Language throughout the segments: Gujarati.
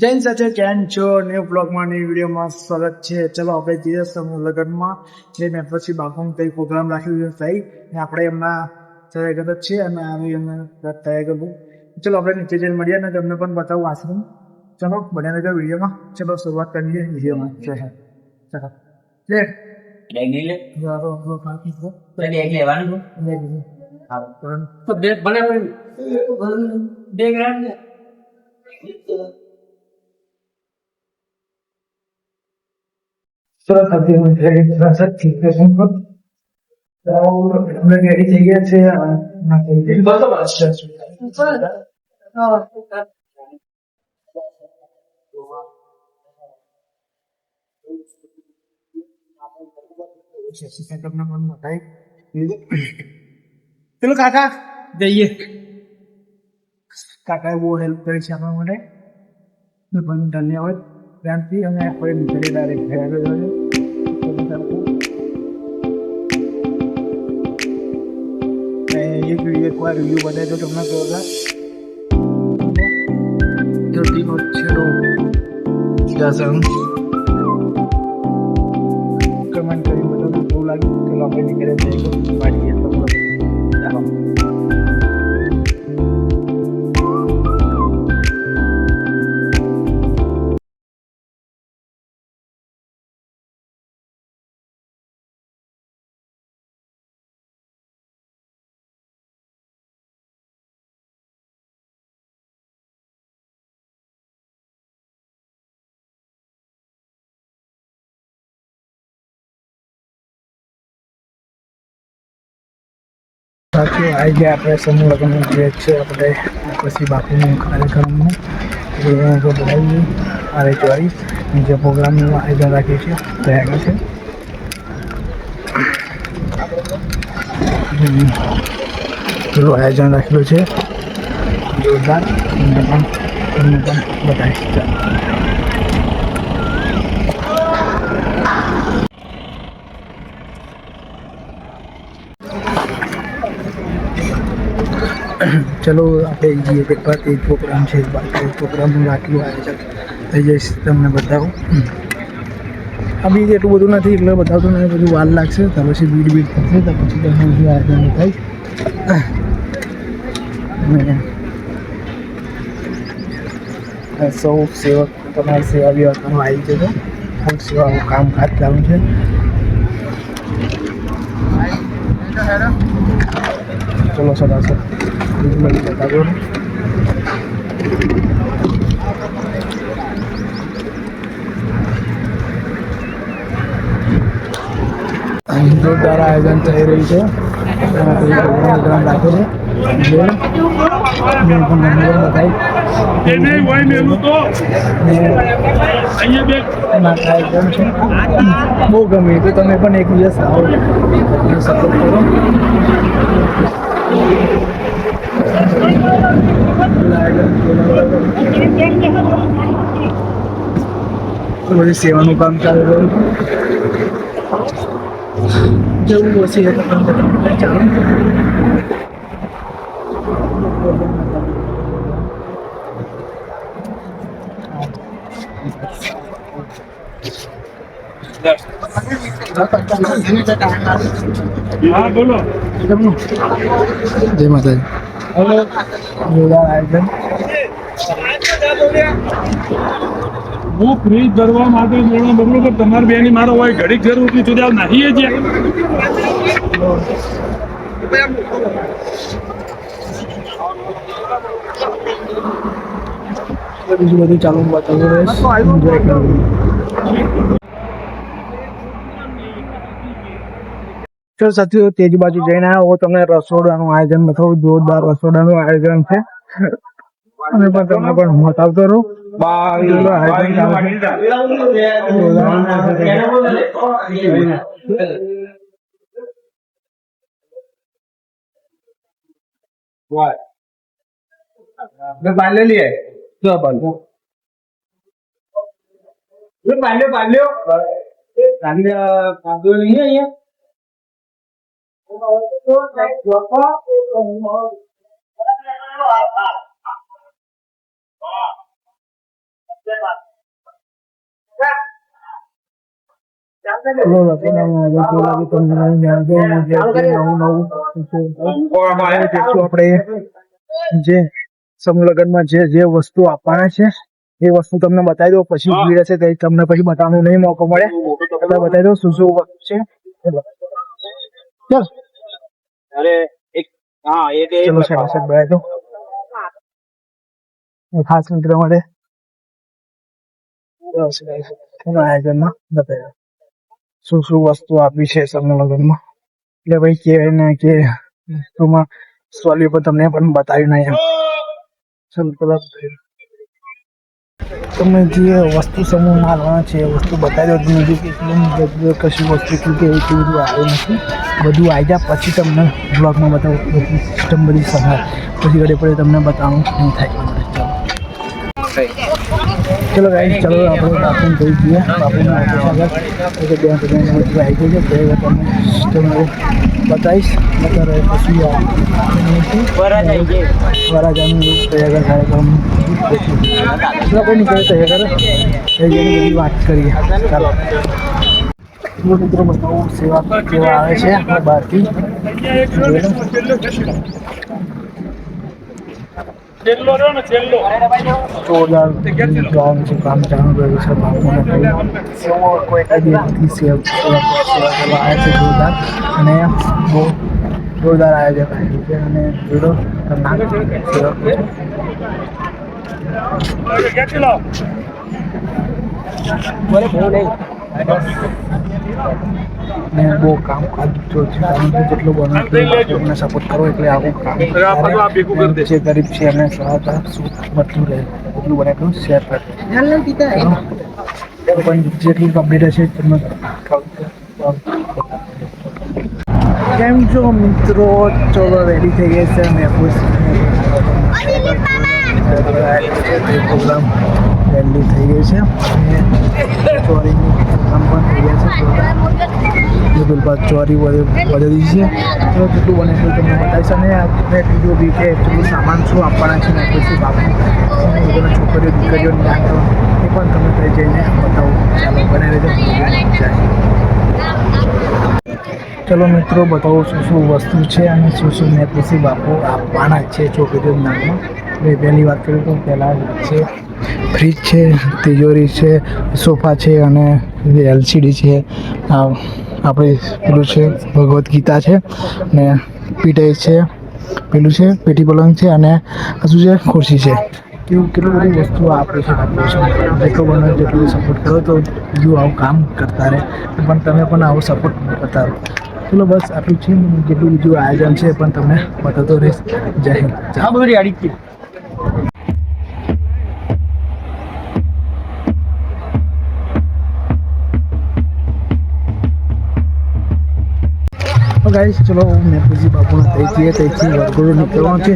જૈન સાથે કેમ છો? ન્યૂ બ્લોગમાં ન્યૂ વિડીયોમાં સ્વાગત છે. ચલો આપણે જઈએ સમૂહ લગ્નમાં જે મેં પછી બાપુનું કંઈ પ્રોગ્રામ રાખ્યું છે સહી ને આપણે એમના તૈયાર જ છે અને આવી એમને તૈયાર કરવું. ચલો આપણે નીચે જઈને મળીએ અને તમને પણ બતાવું આશ્રમ. ચલો બન્યા રહેજો વિડીયોમાં. ચલો શરૂઆત કરીએ વિડીયોમાં. ચલો લે બેગ નહીં લે તો બેગ ભલે બેગ રાખને સરસ હતી અમે રેડી થઈ ગયા છે પેલું કાકા જઈએ કાકાએ બહુ હેલ્પ કરી છે આપણા માટે પણ ધન્યવાદ ધ્યાનથી અને આપણે નીકળી ડાયરેક્ટ થયા એક વાર રિવ્યુ બતાવી તો તમને જોરદાર ધરતીનો છેડો વિરાસન કમેન્ટ કરી બતાવું કેવું લાગ્યું ચલો આપણે નીકળે જઈએ વાડીએ તો ચાલો સાથીઓ આવી ગયા આપણે સમૂહ લગ્ન જે છે આપણે પછી બાપુનું કાર્યક્રમનું બોલાવીએ આ રજવાડી જે પ્રોગ્રામનું આયોજન રાખીએ છીએ તૈયાર છે પેલું આયોજન રાખેલું છે જોરદાર તમને પણ બતાવીશ ચાલો ચલો આપણે જઈએ એક વાત એક પ્રોગ્રામ છે બાકી પ્રોગ્રામનું રાખ્યું આયોજન થઈ જઈશ તમને બતાવું આ બીજ એટલું બધું નથી એટલે બતાવતું નહીં બધું વાર લાગશે તો પછી બીડ થશે તો પછી તમને બધું આયોજન થાય અને સૌ સેવક તમારી સેવા વિભાગમાં આવી જજો ખૂબ સેવાનું કામકાજ ચાલુ છે ચલો સદાસર બતાવ્યો જોરદાર આયોજન થઈ રહ્યું છે પ્રોગ્રામ રાખે છે બહુ ગમે તો તમે પણ એક દિવસ આવો સપોર્ટ કરો બધી સેવાનું કામ ચાલી રહ્યું જવું હશે તો પણ ચાલો હા બોલો જય માતાજી જોરદાર આયોજન હું ફ્રીજ ભરવા માટે જોડો બગડો કે તમારે બેની મારો હોય ઘડીક જરૂર હતી સુધી આવ નહીં જ બીજું બધું ચાલુ બતાવું એન્જોય કરવું ચલો સાથીઓ તેજ બાજુ જઈને આવ્યો તમને રસોડાનું આયોજન બતાવું જોરદાર રસોડાનું આયોજન છે અને પણ તમને પણ બતાવતો રહું આયોજન बांधलेली आहे बांधलो नहीं है ये જે સમૂહ લગ્નમાં જે જે વસ્તુ આપવાના છે એ વસ્તુ તમને બતાવી દો, પછી ભીડ હશે તો તમને પછી બતાવવાનો નહીં મોકો મળે. તમને બતાવી દો શું શું વસ્તુ છે. ચાલ અરે એક હા એ ચલો સર બતાવી દો ખાસ મિત્રો માટે આયોજનમાં બતાવ્યો શું શું વસ્તુ આપી છે સમૂહ લગ્નમાં. એટલે ભાઈ કહેવાય ને કે વસ્તુમાં સોલ્યુ પર તમને પણ બતાવ્યું નહીં એમ. ચલો પેલા તમે જે વસ્તુ સમૂહમાં આવવાના છે એ વસ્તુ બતાવી દો. નથી કશું વસ્તુ કે એવું બધું આવ્યું નથી. બધું આવી જાય પછી તમને બ્લોગમાં બતાવો. બધી સિસ્ટમ બધી સહાય પછી ઘડે પડે તમને બતાવવાનું નહીં થાય. ચલો ગાઈસ, ચલો આપણે બાપુને કહી દઈએ. બાપુને ઓફિસ આગળ બધું આવી ગયું છે. તમને સિસ્ટમ બતાવીશ. અત્યારે પછી વરાજાનું તૈયાર કાર્યક્રમ કોઈ નીકળે તૈયાર કરે એ બધી વાત કરીએ. ચાલો મિત્રો બતાવું સેવા કેવા આવે છે બહારથી. જોરદાર જવાનું છે, કામ ચાલુ રહ્યું છે. બાપુને કોઈ કદી સેવા કરવા આવે છે જોરદાર, અને બહુ જોરદાર આયોજન આવ્યું છે. અને જોડો ને બહુ કામ જેટલું બને સપોર્ટ કરો એટલે આવું કામ જે ગરીબ છે એમને સહાયતા બધું રહે એટલું બને એટલું શેર કરે. પણ જેટલું કમ્પ્લીટ હશે તમને કેમ છો મિત્રો. ચલો રેડી થઈ ગયા છે. મેં પ્રોગ્રામ રેડી થઈ ગઈ છે. ચોરીની પ્રોગ્રામ પણ થઈ ગયા છે. બાદ ચોરી વધેલી છે. તો જેટલું બને એટલું તમને બતાવીશ. અને આપણે વિડીયો બી કે એટલું સામાન શું આપવાના છે ને પછી બાપુ બધાના છોકરીઓ દીકરીઓ એ પણ તમે ત્યાં જઈને બતાવો. ચાલો બને રહેજો. ચલો મિત્રો બતાવો શું શું વસ્તુ છે અને શું શું મેં પછી બાપુ આપવાના છે છોકરીઓ નામમાં. પહેલી વાત કરીએ તો પહેલાં છે ફ્રીજ છે, તિજોરી છે, સોફા છે અને LCD છે. આપણે પેલું છે ભગવદ્ ગીતા છે ને પીઠ છે, પેલું છે પેટી પલંગ છે અને શું છે ખુરશી છે. કેટલી બધી વસ્તુઓ આપે છે. જેટલો બને જેટલું સપોર્ટ કરો તો બીજું આવું કામ કરતા રહે. પણ તમે પણ આવો સપોર્ટ કરતા રહો. ચલો બસ આટલું છે. જેટલું બીજું આયોજન છે પણ તમને બતાવતો રહીશ. જય હિન્દ. હા બધી આડી ગાઈસ, ચલો મેં પછી બાપુને થઈ જઈએ. ત્યાંથી વરઘોડો નીકળવાનો છે.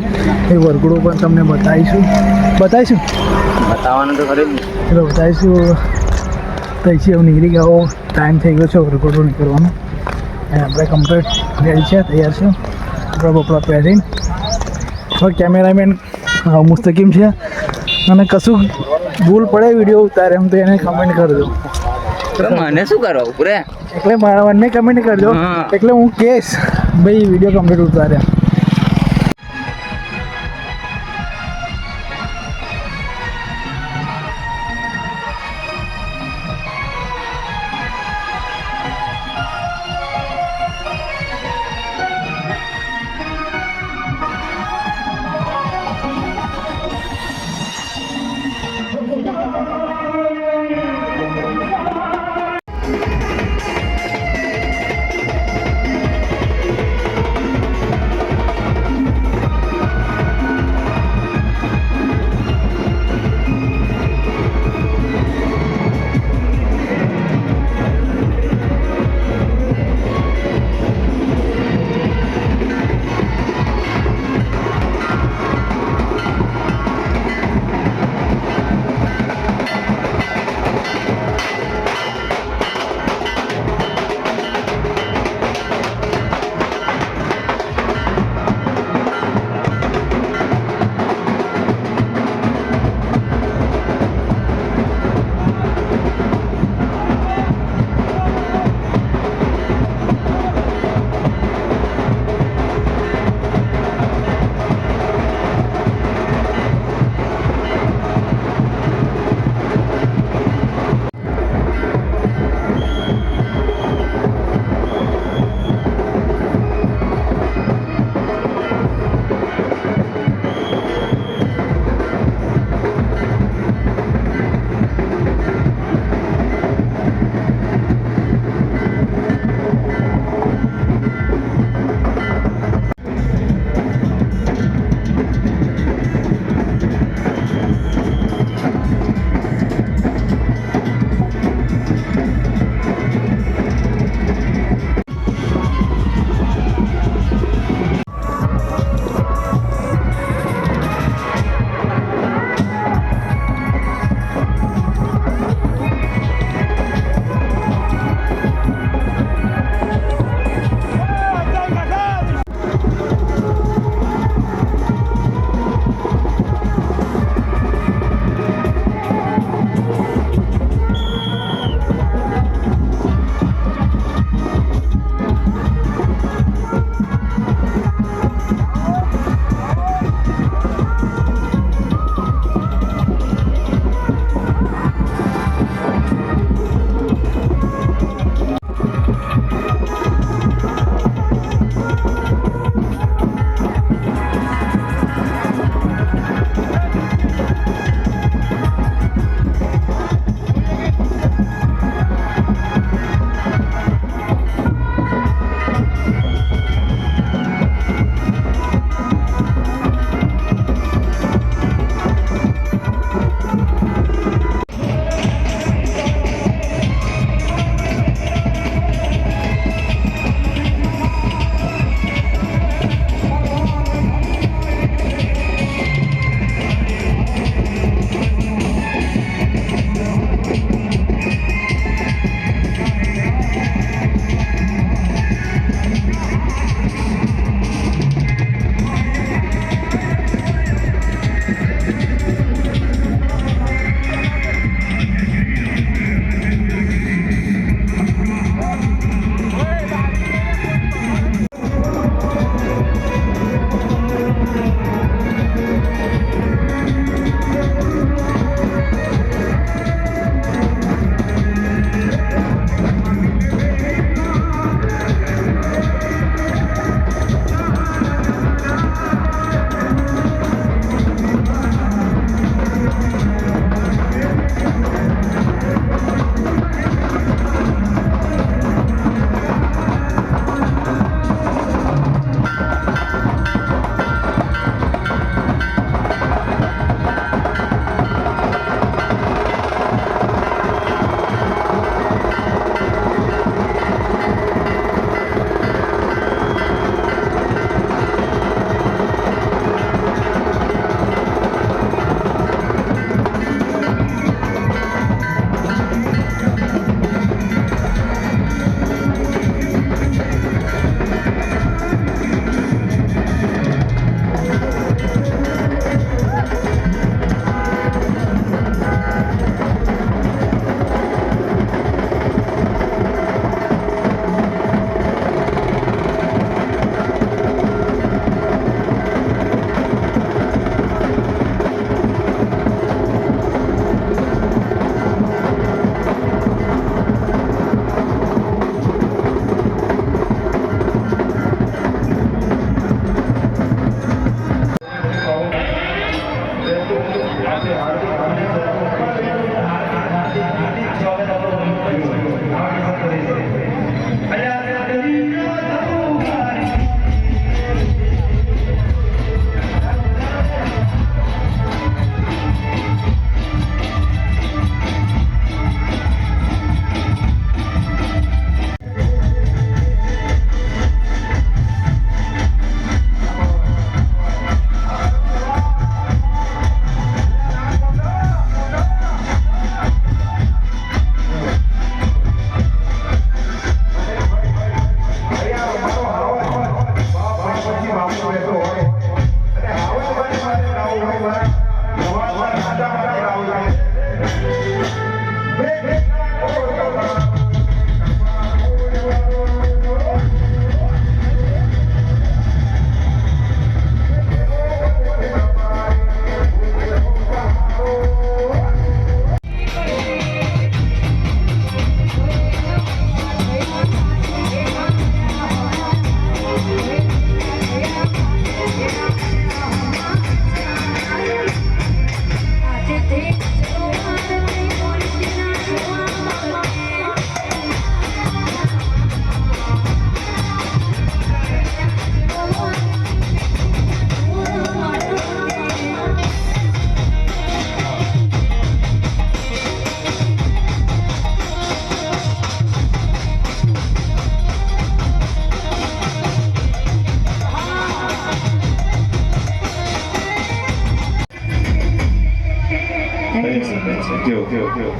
એ વરઘોડો પણ તમને બતાવીશું. બતાવવાનું તો ખરી જ. ચલો બતાવીશું. ત્યાંથી હવે નીકળી ગયો. ટાઈમ થઈ ગયો છે વરઘોડો નીકળવાનો. અને આપણે કમ્પ્લીટ રેડી છે, તૈયાર છે. કપડા બપડા પહેરીને હવે કેમેરામેન મુસ્તકીમ છે. અને કશું ભૂલ પડે વિડીયો ઉતારે એમ તો એને કમેન્ટ કરજો. મને શું કરવા ઉપરે એટલે મારા મને કમેન્ટ કરજો. એટલે હું કહીશ ભાઈ વિડીયો કમ્પ્લીટ ઉતાર્યા.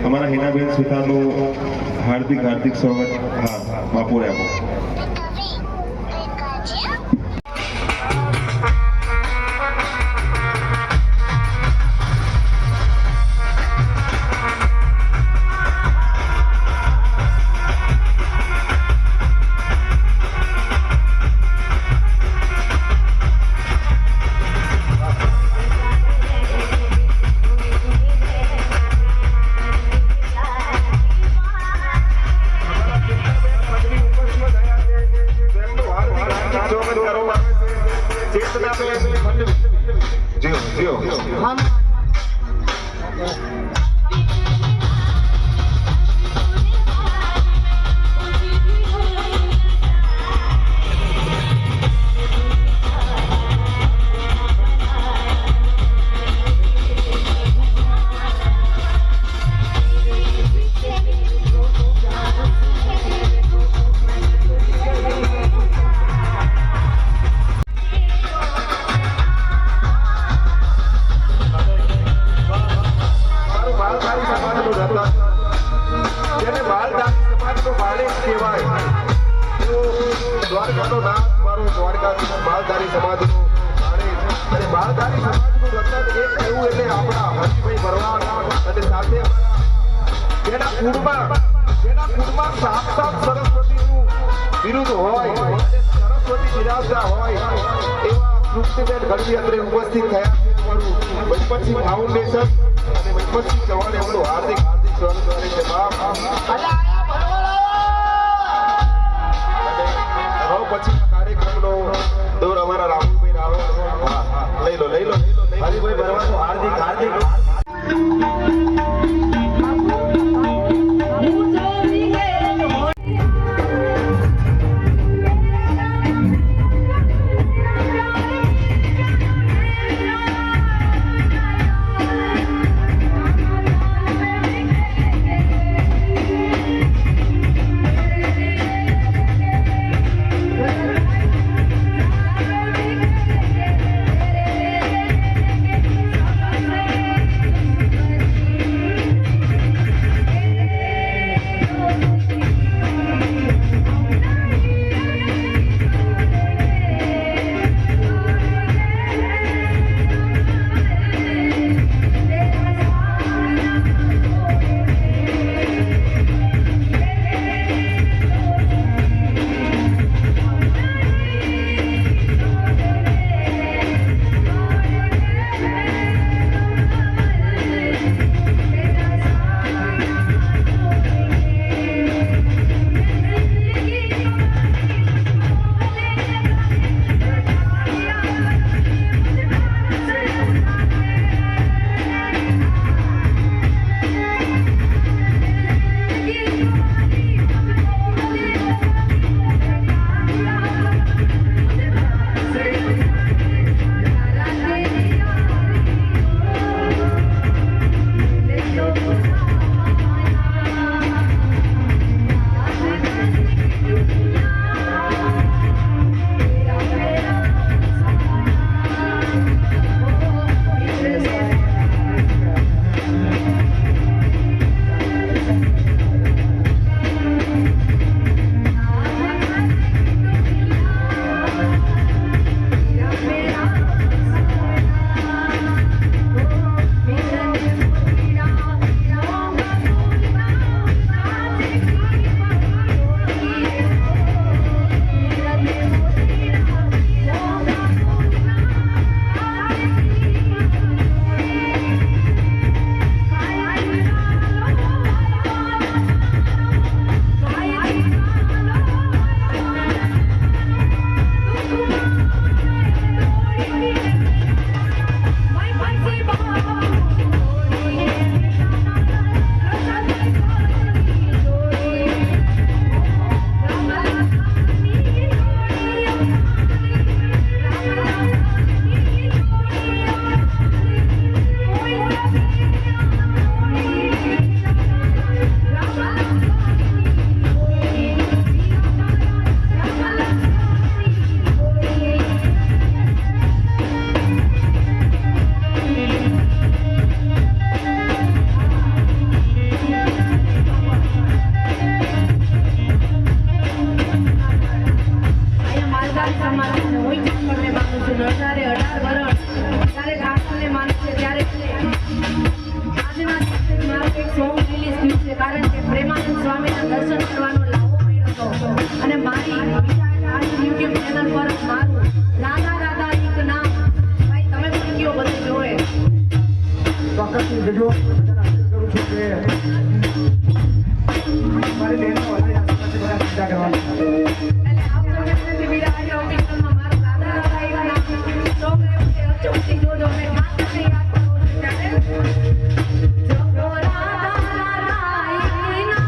અમારા હિનાબેન સુથારનું હાર્દિક હાર્દિક સ્વાગત. હા બાપુરે આપો. જેને બાલધારી સમાજનો બાળક કહેવાય એવો દ્વારકાનો નાથ મારો દ્વારકાધીશ બાલધારી સમાજનો બાળક અને બાલધારી સમાજનું રતન એક એવું એટલે આપણા હરિભાઈ ભરવાડ અને સાથે જેના કુળમાં સાક્ષાત સરસ્વતીનું બિરુદ હોય અને સરસ્વતી બિરાજતા હોય એવા તૃપ્તિબેન ગઢવી અત્રે ઉપસ્થિત થયા છે. તમારું બચપનસિંહ ફાઉન્ડેશન અને બચપનસિંહ ચૌહાણ એમનું હાર્દિક સ્વાગત કરે છે. બાપ હવે પછી કાર્યક્રમનો દોર અમારા રાહુલભાઈ રાવળ લઈ લો હરિભાઈ ભરવાનું હાર્દિક Thank you. બાઈ સમાજને હું ચક્કરને માનું છું. 18 વર્ષ જ્યારે કાસને માનું છે ત્યારે આજના દિવસે મારું એક સોંગ રિલીઝ થયું છે, કારણ કે પ્રેમાનંદ સ્વામીના દર્શન કરવાનો લાભો મળ્યો હતો. અને મારી આ યુટ્યુબ ચેનલ પર મારું રાધા રાધા એક નામ ભાઈ તમે પણ કયો બધે જોવે. ચોક્કસથી જજો. કરું છું કે મારી બહેનો વધારે આસપાસથી બધા ચિંતા કરવાની. એટલે આપ સૌને વિનંતી વીરા આજે ઓફિસમાં મારું રાધા રાધા એક નામ સોંગ રહ્યું છે. અચૂકથી જોજો અને ખાસ કરીને યાદ કરવું છે ત્યારે જગો રાધા રાધા એક નામ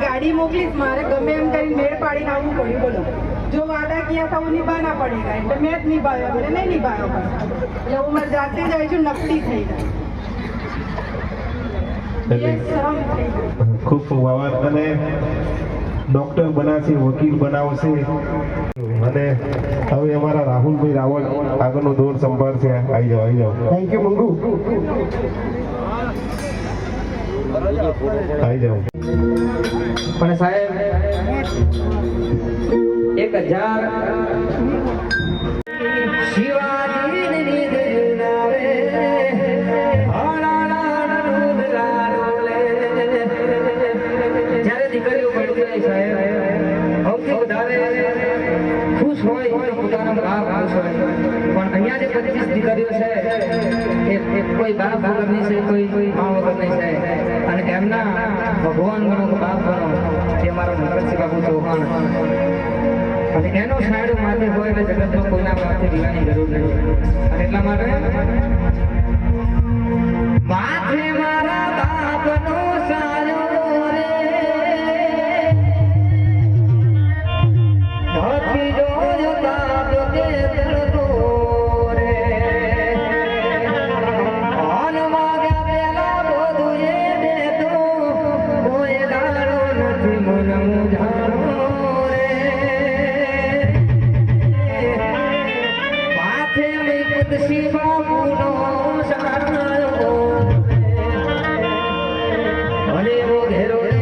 गाड़ी मोकलीस मारे गमे एम करी मेड़ पाड़ी आवવું પડ્યું બોલો જો વાદા કિયા था वो निभाना पड़ेगा એટલે મેં જ નિભાવ્યો એટલે નહીં નિભાવ્યો એટલે હું મારી જાતે જ આવી છું નકલી થઈ જાય એ શરમ થઈ ગઈ ખૂબ ખૂબ આભાર અને ડોક્ટર બનાવશે, વકીલ બનાવશે. અને હવે અમારા રાહુલભાઈ રાવલ આગળનો દોર સંભાળશે. આવી જાઓ. થેન્ક યુ મંગુ. આવી જાઓ. પણ સાહેબ 1000 શિવાજી જ્યારે દીકરીઓ પડતી હોય સાહેબ સૌથી વધારે ખુશ હોય તો પોતાનો બાપ ખુશ હોય. પણ અહીંયા જે 25 દીકરીઓ છે એ કોઈ બાપ વગરની છે, કોઈ મા વગરની છે. અને એમના ભગવાન બનો કે બાપ બનો તે મારો નરસિંહ બાબુ ચૌહાણ. અને એનો છાંયડો માથે હોય એટલે જગતમાં કોઈના માથે દીવાની જરૂર નહીં. અને એટલા માટે માથે મારા બાપનો સાયો રે નથી જોયો તાપ કે તળતો રે અન માગ્યા પેલા બધું એ દેતો કોઈ દાડો નથી મન મુજાણો રે માથે મેં કુદસી બાપુનો સાયો અને એવો ઘેરો રે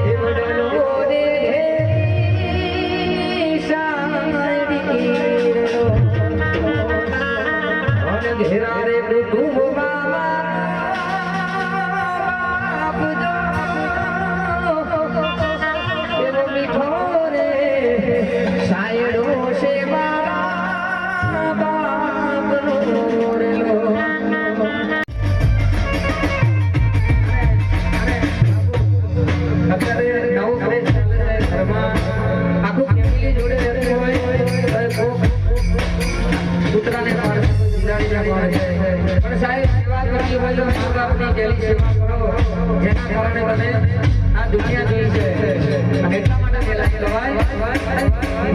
એ વડલો રે ઘેરી સાયડી રો અને ઘેરા રે કુટુંબમાં બાપ જો એવો મીઠો રે સાયડો છે મારા બાપનો રે લો. અત્યારે નવું ફ્રેશ ચાલે છે ઘરમાં આખું ફેમિલી જોડે રહેતું હોય કૂતરાને મારે બિલાડીને મારે પણ સાહેબ સેવા કરવી હોય તો મા બાપની પહેલી સેવા કરો જેના કારણે તમે આ દુનિયા જોઈ છે. અને એટલા માટે પહેલા કહેવાય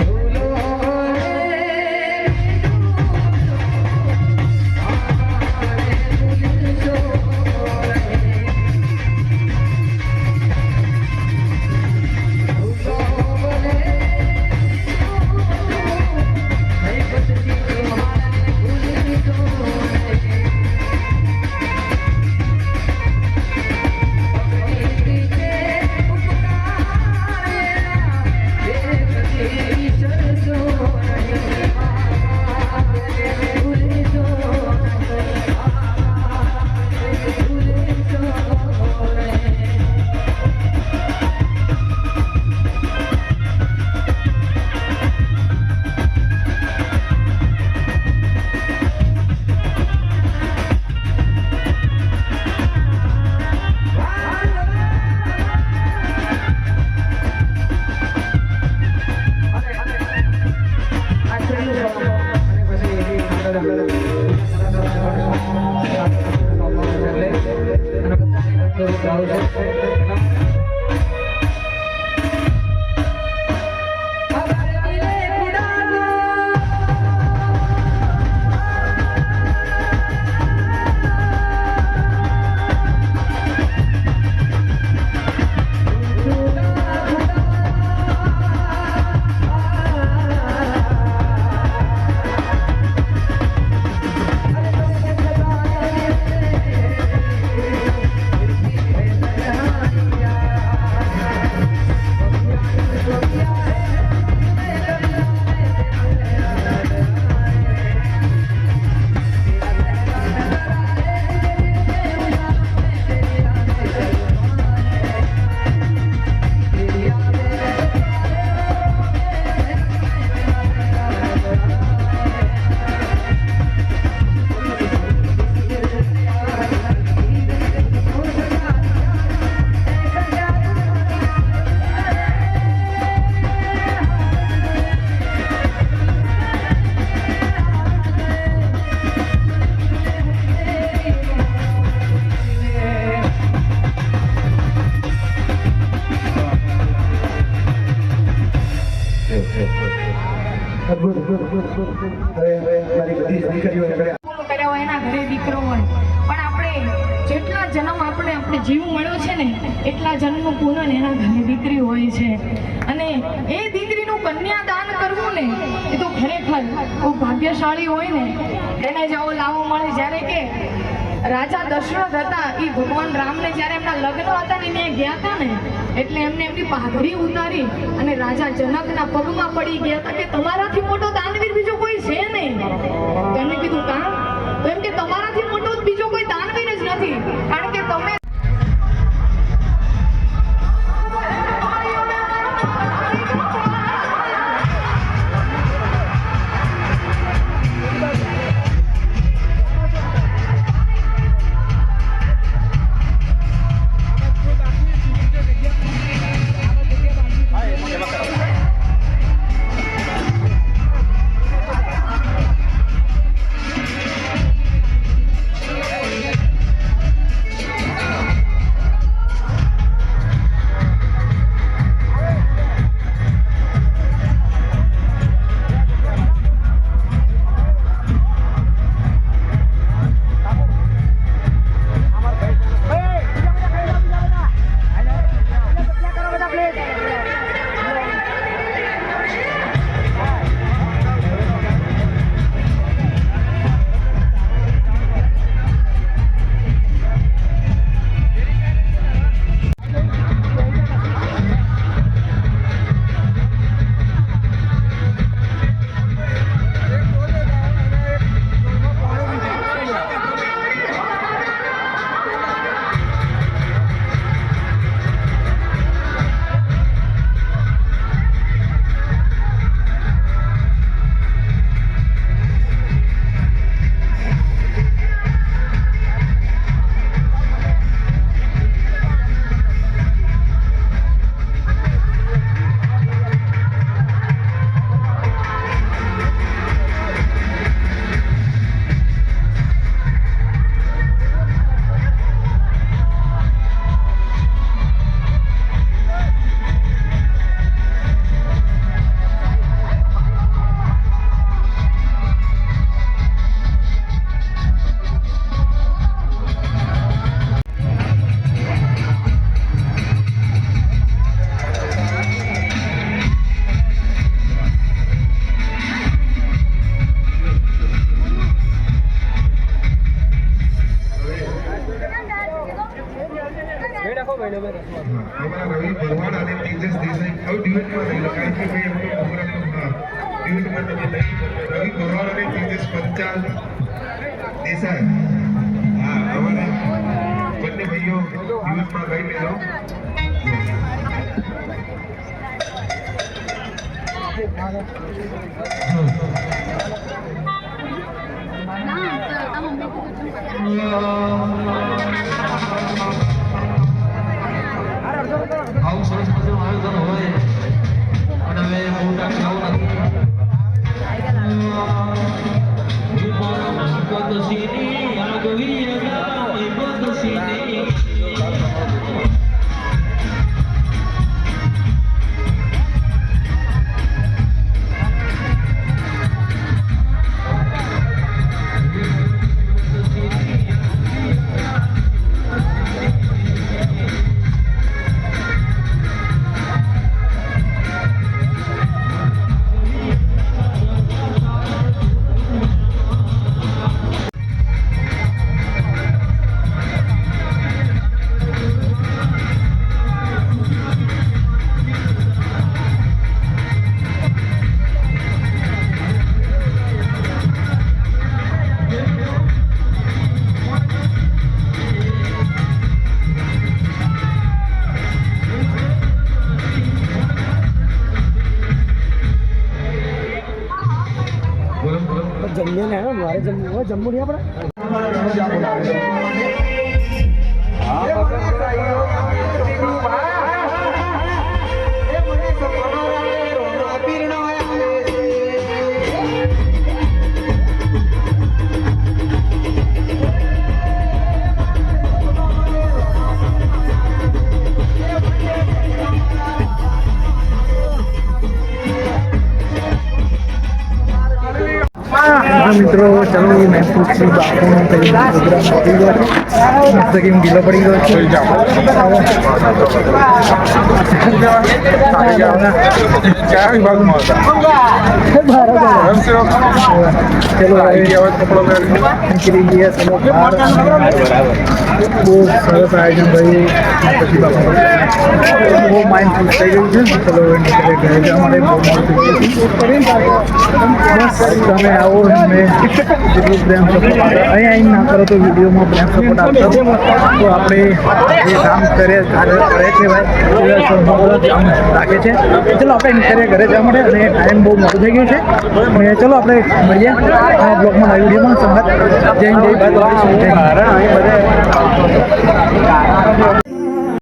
ભૂલો કર્યા હોય એના ઘરે દીકરો હોય પણ આપણે જેટલા જન્મ આપણે આપણી જીવ મળ્યો છે ને એટલા જન્મનું પૂનન એના ઘરે દીકરી હોય છે અને એ દીકરીનું કન્યાદાન કરવું ને એ તો ખરેખર બહુ ભાગ્યશાળી હોય ને એને જેવો લાવો મળે. જ્યારે કે રાજા દશરથ હતા એ ભગવાન રામને જ્યારે એમના લગ્ન હતા ને ત્યાં ગયા હતા ને એટલે એમને એમની પાઘડી ઉતારી અને રાજા જનકના પગમાં પડી ગયા હતા કે તમારાથી મોટો દાનવીર બીજો કોઈ છે નહીં. તો એમને કીધું કામ? તો એમ કે તમારાથી મોટો બીજો કોઈ દાનવીર જ નથી, કારણ કે તમે અમારા રવિ ભરવાડ અને તેજસ દેસાઈ હવે ડ્યુએટમાં નહીં લખાય છે ભાઈ એમનો પ્રોગ્રામ ડ્યુએટમાં તમે નહીં રવિ ભરવાડ અને તેજસ પંચાલ દેસાઈ હા અમારા બંને ભાઈઓ ડ્યુએટમાં ગાઈ લેજો. આવું સરસ મજાનું આયોજન હોય અને હવે બહુ ટાઈમ લાવો જમ્યા ને મારે જમવું નહીં આપણે મિત્રો ચલો મેં પૂછી બાપુનો પ્રોગ્રામ પડી ગયો છે મસ્ત કેમ ગીલો પડી ગયો છે કયા વિભાગમાં ચલો આવી ગયા કપડો પહેરી નીકળી ગયા ચલો બહાર. બહુ સરસ આયોજન ભાઈ પછી બાપુ બહુ માઇન્ડ ફ્રેશ થઈ ગયું છે ચલો હવે નીકળે ઘરે જવા માટે બહુ મોડું થઈ ગયું બસ તમે આવો મેં જેટલું પ્રેમ સપોર્ટ અહીંયા આવીને ના કરો તો વિડીયોમાં પ્રેમ સપોર્ટ આપતો તો આપણે જે કામ કરે છે ભાઈ રાખે છે ચલો આપણે નીકળીએ ઘરે જવા માટે અને ટાઈમ બહુ મોડું થઈ ગયું છે અને ચલો આપણે મળીએ આ બ્લોગમાં નવી વિડીયોમાં સંગત જય હિન્દ જય ભારત જય હિન્દ.